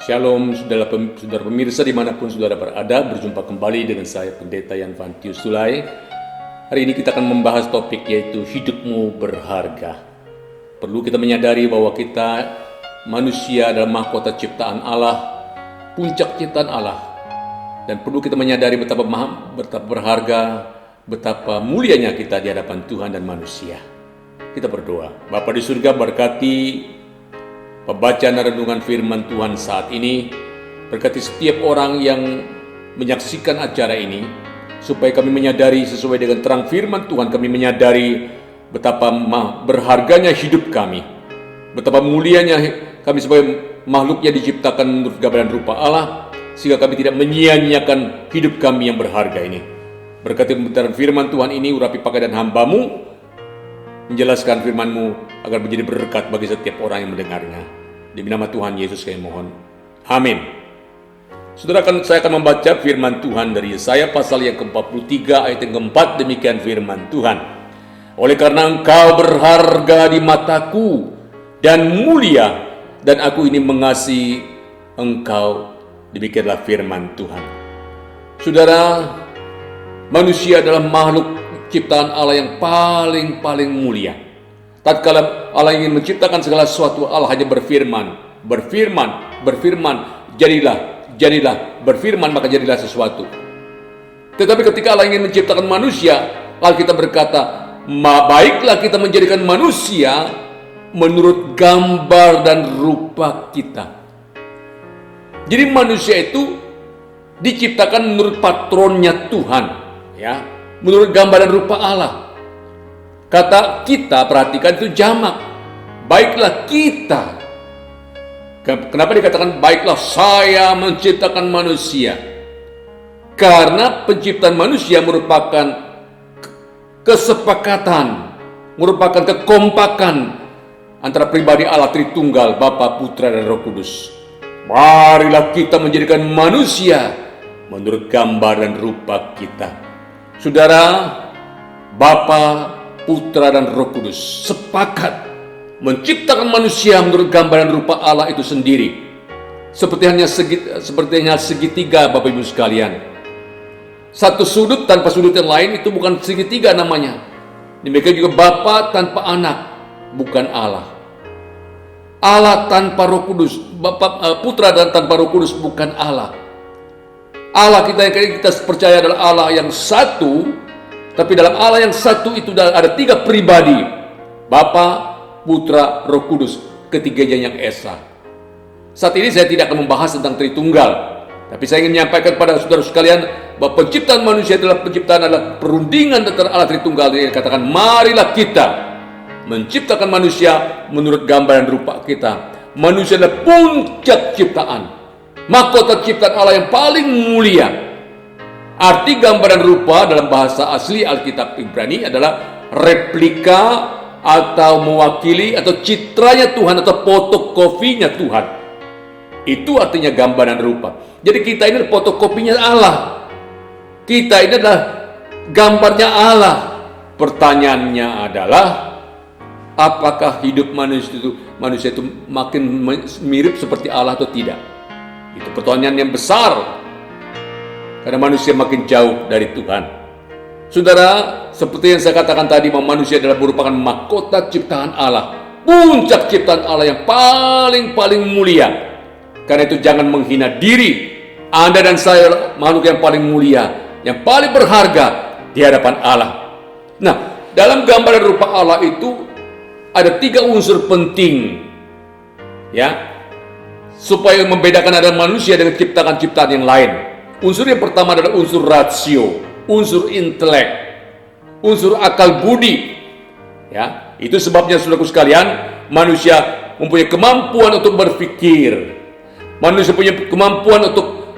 Shalom, saudara pemirsa dimanapun saudara berada, berjumpa kembali dengan saya Pendeta Yanvantius Sulai. Hari ini kita akan membahas topik yaitu hidupmu berharga. Perlu kita menyadari bahwa kita manusia adalah mahkota ciptaan Allah, puncak ciptaan Allah. Dan perlu kita menyadari betapa berharga, betapa mulianya kita di hadapan Tuhan dan manusia. Kita berdoa. Bapa di surga, berkati pembacaan dan renungan firman Tuhan saat ini, berkati setiap orang yang menyaksikan acara ini, supaya kami menyadari sesuai dengan terang firman Tuhan, kami menyadari betapa berharganya hidup kami, betapa mulianya kami sebagai makhluk yang diciptakan menurut gambaran rupa Allah, sehingga kami tidak menyia-nyiakan hidup kami yang berharga ini. Berkati pembacaan firman Tuhan ini, urapi pakaian hamba-Mu, menjelaskan firman-Mu agar menjadi berkat bagi setiap orang yang mendengarnya. Demi nama Tuhan Yesus kami mohon. Amin. Saudara, saya akan membaca firman Tuhan dari Yesaya pasal yang ke-43 ayat yang ke-4. Demikian firman Tuhan. Oleh karena Engkau berharga di mataku dan mulia, dan aku ini mengasihi Engkau. Demikianlah firman Tuhan. Saudara, manusia adalah makhluk ciptaan Allah yang paling mulia. Tatkala Allah ingin menciptakan segala sesuatu, Allah hanya berfirman, jadilah, berfirman maka jadilah sesuatu. Tetapi ketika Allah ingin menciptakan manusia, Alkitab berkata, baiklah kita menjadikan manusia menurut gambar dan rupa kita. Jadi manusia itu diciptakan menurut patronnya Tuhan, ya. Menurut gambar dan rupa Allah. Kata kita, perhatikan itu jamak. Baiklah kita. Kenapa dikatakan baiklah saya menciptakan manusia? Karena penciptaan manusia merupakan kesepakatan, merupakan kekompakan antara pribadi Allah Tritunggal, Bapa, Putra, dan Roh Kudus. Marilah kita menjadikan manusia menurut gambar dan rupa kita. Saudara, Bapa, Putra, dan Roh Kudus sepakat menciptakan manusia menurut gambar dan rupa Allah itu sendiri. Seperti hanya segitiga, Bapak Ibu sekalian. Satu sudut tanpa sudut yang lain itu bukan segitiga namanya. Demikian juga Bapa tanpa anak bukan Allah. Allah tanpa Roh Kudus, Putra dan tanpa Roh Kudus bukan Allah. Allah kita yang kita percaya adalah Allah yang satu, tapi dalam Allah yang satu itu ada tiga pribadi, Bapa, Putra, Roh Kudus, ketiganya yang esa. Saat ini saya tidak akan membahas tentang Tritunggal, tapi saya ingin menyampaikan kepada saudara sekalian bahwa penciptaan manusia adalah perundingan antara Allah Tritunggal. Yang katakan, marilah kita menciptakan manusia menurut gambar dan rupa kita. Manusia adalah puncak ciptaan, mahkota ciptaan Allah yang paling mulia. Arti gambar dan rupa dalam bahasa asli Alkitab Ibrani adalah replika atau mewakili atau citranya Tuhan atau fotokopinya Tuhan. Itu artinya gambar dan rupa. Jadi kita ini adalah fotokopinya Allah. Kita ini adalah gambarnya Allah. Pertanyaannya adalah, apakah hidup manusia itu makin mirip seperti Allah atau tidak? Itu pertanyaan yang besar, karena manusia makin jauh dari Tuhan. Saudara, seperti yang saya katakan tadi, bahwa manusia adalah merupakan mahkota ciptaan Allah, puncak ciptaan Allah yang paling mulia. Karena itu jangan menghina diri. Anda dan saya makhluk yang paling mulia, yang paling berharga di hadapan Allah. Nah, dalam gambar dan rupa Allah itu ada tiga unsur penting, ya, supaya membedakan ada manusia dengan ciptaan-ciptaan yang lain. Unsur yang pertama adalah unsur rasio, unsur intelek, unsur akal budi. Ya, itu sebabnya saudaraku sekalian, manusia mempunyai kemampuan untuk berpikir. Manusia punya kemampuan untuk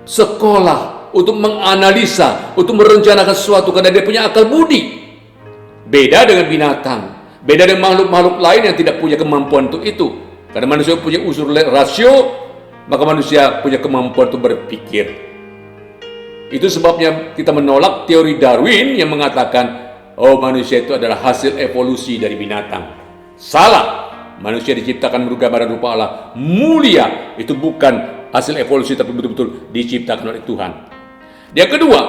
sekolah, untuk menganalisa, untuk merencanakan sesuatu karena dia punya akal budi. Beda dengan binatang, beda dengan makhluk-makhluk lain yang tidak punya kemampuan untuk itu. Karena manusia punya unsur rasio, maka manusia punya kemampuan untuk berpikir. Itu sebabnya kita menolak teori Darwin yang mengatakan, oh, manusia itu adalah hasil evolusi dari binatang. Salah. Manusia diciptakan menurut gambaran rupa Allah. Mulia itu bukan hasil evolusi, tapi betul-betul diciptakan oleh Tuhan. Yang kedua,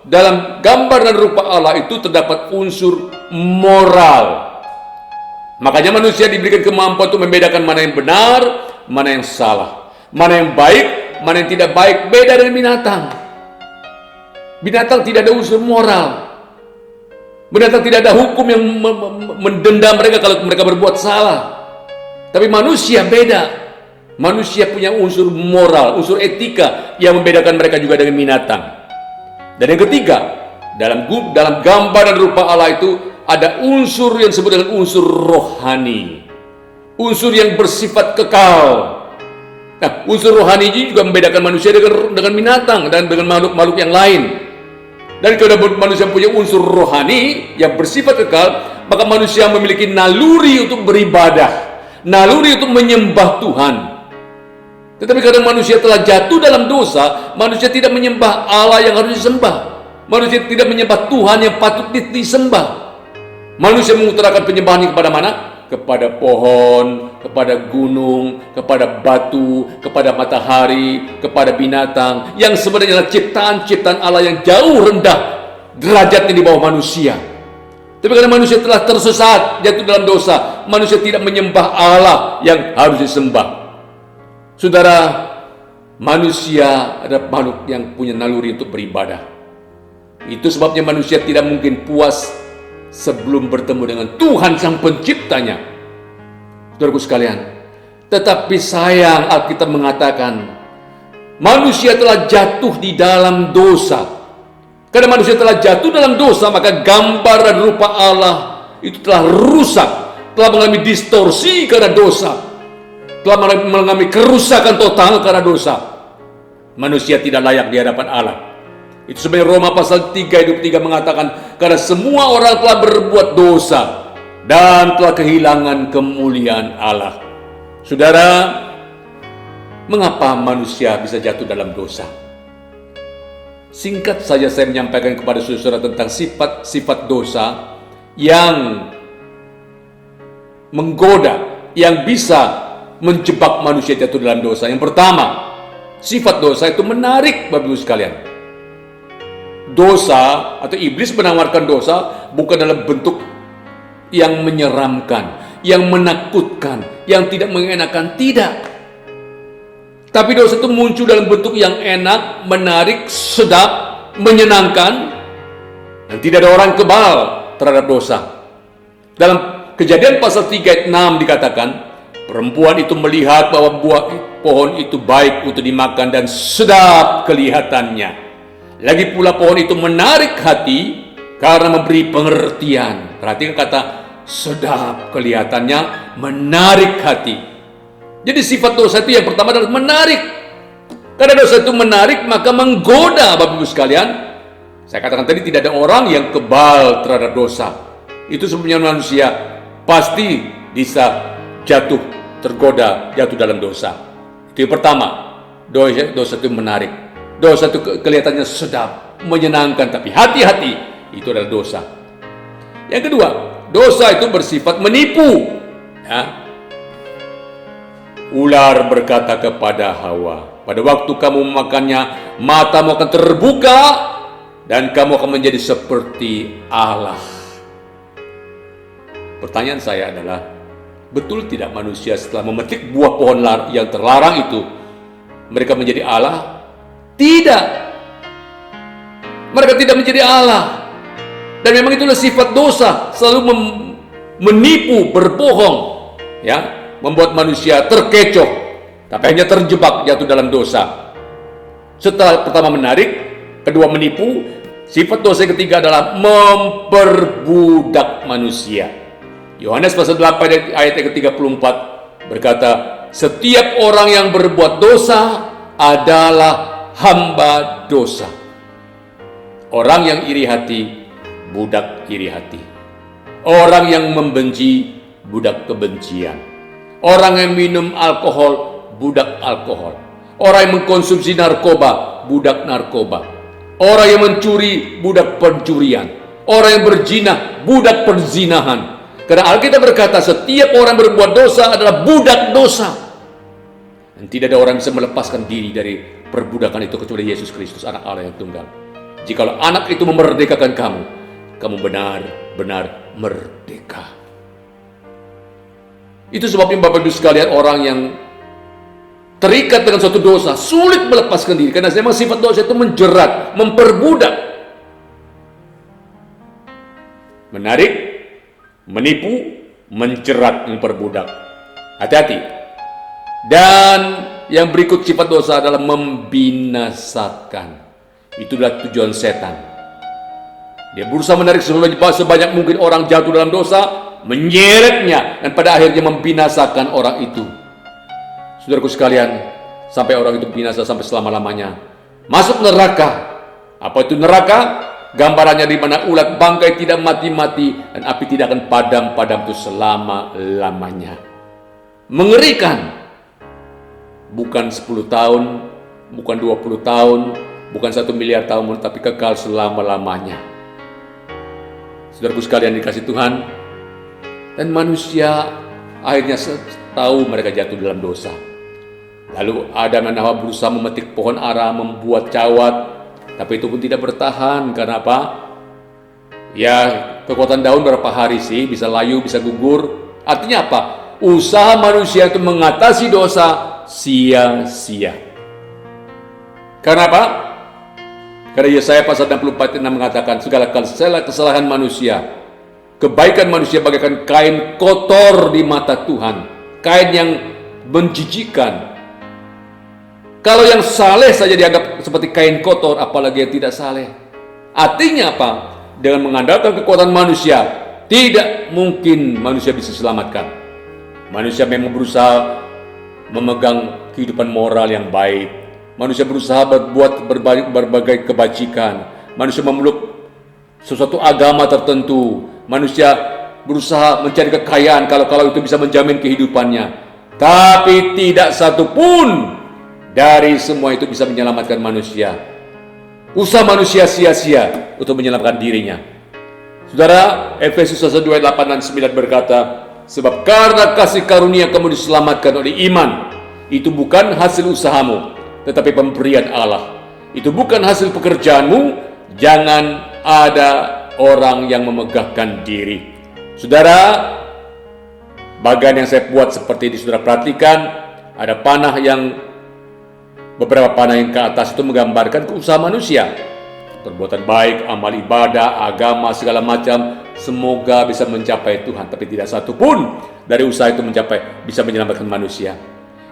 dalam gambar dan rupa Allah itu terdapat unsur moral. Makanya manusia diberikan kemampuan untuk membedakan mana yang benar, mana yang salah, mana yang baik, mana yang tidak baik. Beda dengan binatang. Binatang tidak ada unsur moral. Binatang tidak ada hukum yang mendenda mereka kalau mereka berbuat salah. Tapi manusia beda. Manusia punya unsur moral, unsur etika yang membedakan mereka juga dengan binatang. Dan yang ketiga, dalam gambar dan rupa Allah itu ada unsur yang disebut dengan unsur rohani, unsur yang bersifat kekal. Nah, unsur rohani ini juga membedakan manusia dengan binatang dan dengan makhluk-makhluk yang lain. Dan kalau manusia punya unsur rohani yang bersifat kekal, maka manusia memiliki naluri untuk beribadah, naluri untuk menyembah Tuhan. Tetapi karena manusia telah jatuh dalam dosa, manusia tidak menyembah Allah yang harus disembah. Manusia tidak menyembah Tuhan yang patut disembah. Manusia mengutarakan penyembahan kepada mana? Kepada pohon, kepada gunung, kepada batu, kepada matahari, kepada binatang, yang sebenarnya adalah ciptaan-ciptaan Allah yang jauh rendah derajatnya di bawah manusia. Tapi karena manusia telah tersesat, jatuh dalam dosa, manusia tidak menyembah Allah yang harus disembah. Saudara, manusia adalah makhluk yang punya naluri untuk beribadah. Itu sebabnya manusia tidak mungkin puas sebelum bertemu dengan Tuhan Sang Penciptanya. Saudaraku sekalian, tetapi sayang Alkitab mengatakan manusia telah jatuh di dalam dosa. Karena manusia telah jatuh dalam dosa, maka gambar dan rupa Allah itu telah rusak, telah mengalami distorsi karena dosa, telah mengalami kerusakan total karena dosa. Manusia tidak layak di hadapan Allah. Itu sebenarnya Roma pasal 3 ayat 3 mengatakan, karena semua orang telah berbuat dosa dan telah kehilangan kemuliaan Allah. Saudara, mengapa manusia bisa jatuh dalam dosa? Singkat saja saya menyampaikan kepada saudara tentang sifat-sifat dosa yang menggoda, yang bisa menjebak manusia jatuh dalam dosa. Yang pertama, sifat dosa itu menarik, Bapak Ibu sekalian. Dosa atau iblis menawarkan dosa bukan dalam bentuk yang menyeramkan, yang menakutkan, yang tidak mengenakan, tidak. Tapi dosa itu muncul dalam bentuk yang enak, menarik, sedap, menyenangkan, dan tidak ada orang kebal terhadap dosa. Dalam Kejadian pasal 3 ayat 6 dikatakan, perempuan itu melihat bahwa buah pohon itu baik untuk dimakan dan sedap kelihatannya. Lagi pula pohon itu menarik hati karena memberi pengertian. Perhatikan kata sedap kelihatannya, menarik hati. Jadi sifat dosa itu yang pertama adalah menarik. Karena dosa itu menarik, maka menggoda, Bapak Ibu sekalian. Saya katakan tadi tidak ada orang yang kebal terhadap dosa. Itu sebenarnya manusia pasti bisa jatuh, tergoda, jatuh dalam dosa. Itu yang pertama, dosa itu menarik. Dosa itu kelihatannya sedap, menyenangkan, tapi hati-hati, itu adalah dosa. Yang kedua, dosa itu bersifat menipu. Ya. Ular berkata kepada Hawa, pada waktu kamu memakannya, matamu akan terbuka dan kamu akan menjadi seperti Allah. Pertanyaan saya adalah, betul tidak manusia setelah memetik buah pohon yang terlarang itu, mereka menjadi Allah? Tidak. Mereka tidak menjadi Allah. Dan memang itulah sifat dosa, selalu menipu, berbohong, ya, membuat manusia terkecoh, tapi hanya terjebak jatuh dalam dosa. Setelah pertama menarik, kedua menipu, sifat dosa yang ketiga adalah memperbudak manusia. Yohanes pasal 8 ayat yang ke-34 berkata, setiap orang yang berbuat dosa adalah hamba dosa. Orang yang iri hati, budak iri hati. Orang yang membenci, budak kebencian. Orang yang minum alkohol, budak alkohol. Orang yang mengkonsumsi narkoba, budak narkoba. Orang yang mencuri, budak pencurian. Orang yang berzina, budak perzinahan. Karena Alkitab berkata setiap orang berbuat dosa adalah budak dosa. Dan tidak ada orang yang bisa melepaskan diri dari perbudakan itu kecuali Yesus Kristus, anak Allah yang tunggal. Jikalau anak itu memerdekakan kamu, kamu benar-benar merdeka. Itu sebabnya Bapak Ibu sekalian, orang yang terikat dengan suatu dosa sulit melepaskan diri, karena memang sifat dosa itu menjerat, memperbudak, menarik, menipu, menjerat, memperbudak. Hati-hati. Dan yang berikut sifat dosa adalah membinasakan. Itulah tujuan setan. Dia berusaha menarik sebanyak mungkin orang jatuh dalam dosa, menyeretnya, dan pada akhirnya membinasakan orang itu. Saudaraku sekalian, sampai orang itu binasa sampai selama-lamanya. Masuk neraka. Apa itu neraka? Gambarannya di mana ulat bangkai tidak mati-mati dan api tidak akan padam-padam itu selama-lamanya. Mengerikan. Bukan 10 tahun, bukan 20 tahun, bukan 1 miliar tahun, tapi kekal selama-lamanya. Saudaraku sekalian dikasih Tuhan, dan manusia akhirnya tahu mereka jatuh dalam dosa. Lalu Adam dan Hawa berusaha memetik pohon ara, membuat cawat, tapi itu pun tidak bertahan. Karena apa? Ya, kekuatan daun berapa hari sih, bisa layu, bisa gugur. Artinya apa? Usaha manusia untuk mengatasi dosa sia-sia. Karena apa? Karena Yesaya pasal 64 mengatakan segala kesalahan manusia, kebaikan manusia bagaikan kain kotor di mata Tuhan, kain yang menjijikkan. Kalau yang saleh saja dianggap seperti kain kotor, apalagi yang tidak saleh. Artinya apa? Dengan mengandalkan kekuatan manusia, tidak mungkin manusia bisa selamatkan. Manusia memang berusaha memegang kehidupan moral yang baik. Manusia berusaha berbuat berbagai kebajikan. Manusia memeluk sesuatu agama tertentu. Manusia berusaha mencari kekayaan kalau itu bisa menjamin kehidupannya. Tapi tidak satu pun dari semua itu bisa menyelamatkan manusia. Usaha manusia sia-sia untuk menyelamatkan dirinya. Saudara, Efesus 1, 2, 8 dan 9 berkata, sebab karena kasih karunia kamu diselamatkan oleh iman. Itu bukan hasil usahamu, tetapi pemberian Allah. Itu bukan hasil pekerjaanmu. Jangan ada orang yang memegahkan diri. Saudara, bagan yang saya buat seperti ini, saudara perhatikan. Ada panah yang, beberapa panah yang ke atas itu menggambarkan usaha manusia. Perbuatan baik, amal ibadah, agama, segala macam, semoga bisa mencapai Tuhan. Tapi tidak satu pun dari usaha itu bisa menyelamatkan manusia.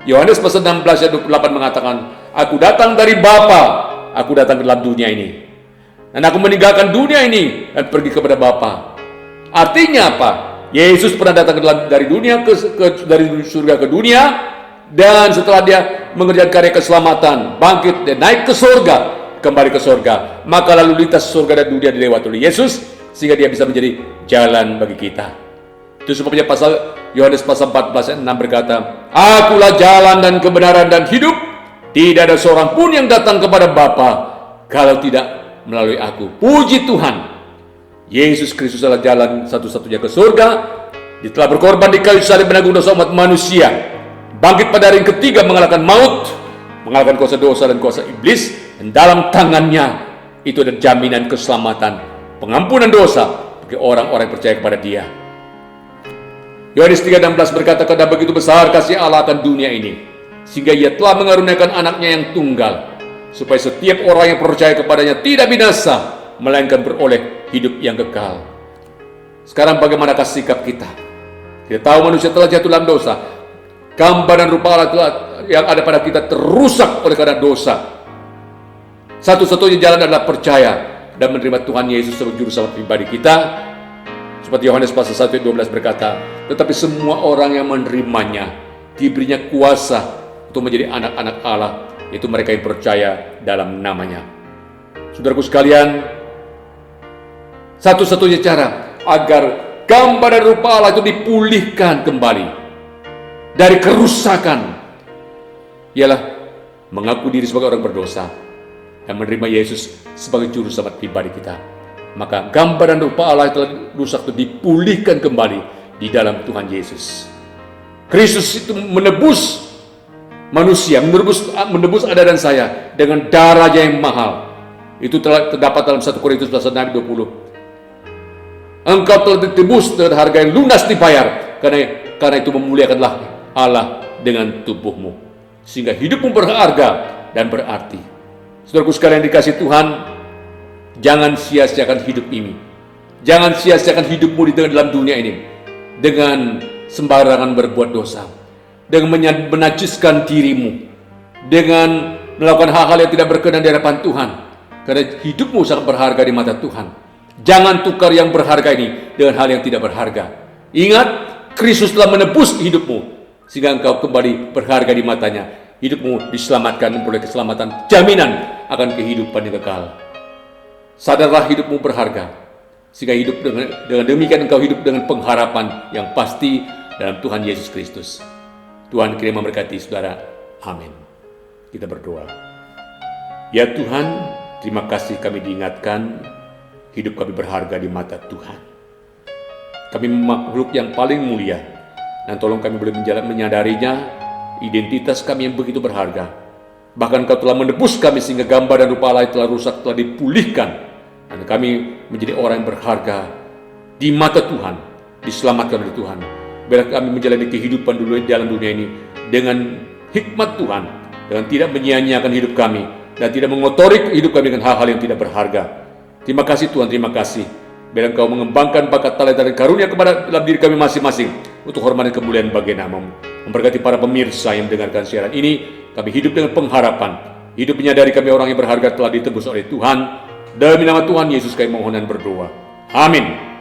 Yohanes pasal 16 ayat 28 mengatakan, aku datang dari Bapa, aku datang ke dalam dunia ini, dan aku meninggalkan dunia ini dan pergi kepada Bapa. Artinya apa? Yesus pernah datang dari dunia dari surga ke dunia, dan setelah dia mengerjakan karya keselamatan, bangkit dan naik ke surga, kembali ke surga, maka lalu lintas surga dan dunia dilewati oleh Yesus, sehingga dia bisa menjadi jalan bagi kita. Itu sebabnya Yohanes pasal 14 ayat 6 berkata, akulah jalan dan kebenaran dan hidup. Tidak ada seorang pun yang datang kepada Bapa kalau tidak melalui aku. Puji Tuhan, Yesus Kristus adalah jalan satu-satunya ke surga. Dia telah berkorban di kayu salib menanggung dosa umat manusia, bangkit pada hari yang ketiga mengalahkan maut, mengalahkan kuasa dosa dan kuasa iblis, dan dalam tangannya itu ada jaminan keselamatan, pengampunan dosa bagi orang-orang yang percaya kepada Dia. Yohanes 3:16 berkata, karena begitu besar kasih Allah akan dunia ini, sehingga Ia telah mengaruniakan anaknya yang tunggal, supaya setiap orang yang percaya kepadanya tidak binasa, melainkan beroleh hidup yang kekal. Sekarang bagaimanakah sikap kita? Kita tahu manusia telah jatuh dalam dosa. Gambar dan rupa Allah yang ada pada kita terusak oleh karena dosa. Satu-satunya jalan adalah percaya dan menerima Tuhan Yesus sebagai juru selamat pribadi kita. Seperti Yohanes pasal 1 ayat 12 berkata, tetapi semua orang yang menerimanya diberinya kuasa untuk menjadi anak-anak Allah, yaitu mereka yang percaya dalam namanya. Saudaraku sekalian, satu-satunya cara agar gambar dan rupa Allah itu dipulihkan kembali dari kerusakan ialah mengaku diri sebagai orang berdosa dan menerima Yesus sebagai juru selamat pribadi kita. Maka gambar dan rupa Allah yang telah rusak itu dipulihkan kembali, di dalam Tuhan Yesus. Kristus itu menebus manusia, menebus Anda dan saya dengan darahnya yang mahal. Itu telah terdapat dalam 1 Korintus pasal 20. Engkau telah ditebus dengan harga yang lunas dibayar, karena itu memuliakanlah Allah dengan tubuhmu, sehingga hidupmu berharga dan berarti. Saudaraku sekalian dikasih Tuhan, jangan sia-siakan hidup ini. Jangan sia-siakan hidupmu di dalam dunia ini dengan sembarangan berbuat dosa, dengan menajiskan dirimu, dengan melakukan hal-hal yang tidak berkenan di hadapan Tuhan, karena hidupmu sangat berharga di mata Tuhan. Jangan tukar yang berharga ini dengan hal yang tidak berharga. Ingat, Kristus telah menebus hidupmu, sehingga engkau kembali berharga di matanya. Hidupmu diselamatkan, memperoleh keselamatan, jaminan akan kehidupan yang kekal. Sadarlah hidupmu berharga, sehingga hidup dengan demikian engkau hidup dengan pengharapan yang pasti dalam Tuhan Yesus Kristus. Tuhan kiranya memberkati saudara. Amin. Kita berdoa. Ya Tuhan, terima kasih kami diingatkan hidup kami berharga di mata Tuhan. Kami makhluk yang paling mulia, dan tolong kami boleh menyadarinya, identitas kami yang begitu berharga. Bahkan Kau telah menebus kami sehingga gambar dan rupa Allah telah rusak, telah dipulihkan, dan kami menjadi orang yang berharga di mata Tuhan, diselamatkan oleh Tuhan. Biarlah kami menjalani kehidupan dulu di dalam dunia ini dengan hikmat Tuhan, dengan tidak menyia-nyiakan hidup kami, dan tidak mengotori hidup kami dengan hal-hal yang tidak berharga. Terima kasih Tuhan, terima kasih. Biar Engkau mengembangkan bakat talenta dan karunia kepada dalam diri kami masing-masing untuk hormat dan kemuliaan bagi nama-Mu. Memberkati para pemirsa yang mendengarkan siaran ini. Kami hidup dengan pengharapan, hidup menyadari kami orang yang berharga telah ditebus oleh Tuhan. Demi nama Tuhan Yesus kami mohon dan berdoa. Amin.